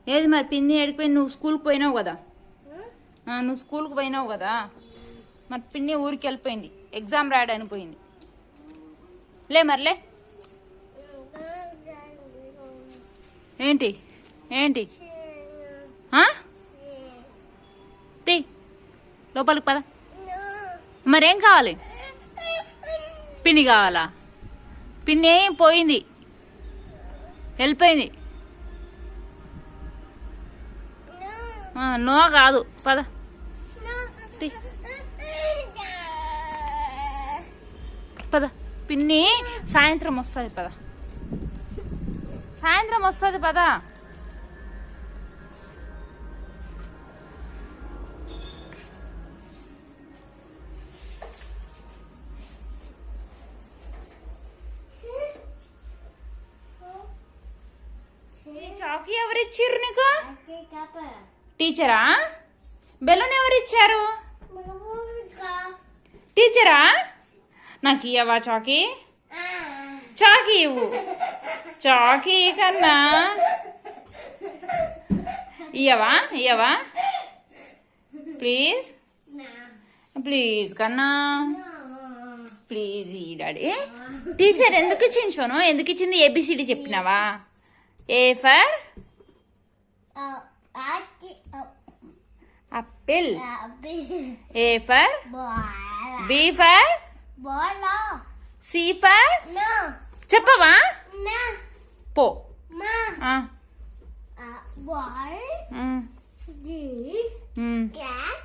ఏది మరి పిన్ని ఏడిపోయి? నువ్వు స్కూల్కి పోయినావు కదా, నువ్వు స్కూల్కి పోయినావు కదా, మరి పిన్ని ఊరికి వెళ్ళిపోయింది, ఎగ్జామ్ రాయడానికి పోయింది. లే మరిలే. ఏంటి ఏంటి తీ లోపలికి పద. మరేం కావాలి? పిన్ని కావాలా? పిన్ని పోయింది, వెళ్ళిపోయింది. నో కాదు, పద. పద, పిన్ని సాయంత్రం వస్తుంది, పద. సాయంత్రం వస్తుంది, పద. చాకీ ఎవరిచ్చారు నీకు? టీచరా? బెలూన్ ఎవరిచ్చారు? టీచరా? నాకు ఇయ్యవా చాకీ? చాకీ ఇవ్వు. చాకీ కన్నా ఇయ్యవా? ఇయ్యవా ప్లీజ్? ప్లీజ్ కన్నా, ప్లీజ్ ఈ డాడీ. టీచర్ ఎందుకు ఇచ్చింది షోను? ఎందుకు ఇచ్చింది? ఏబిసిడి చెప్పినావా? A for apple, A for B for C for చెప్పవా? పో. cat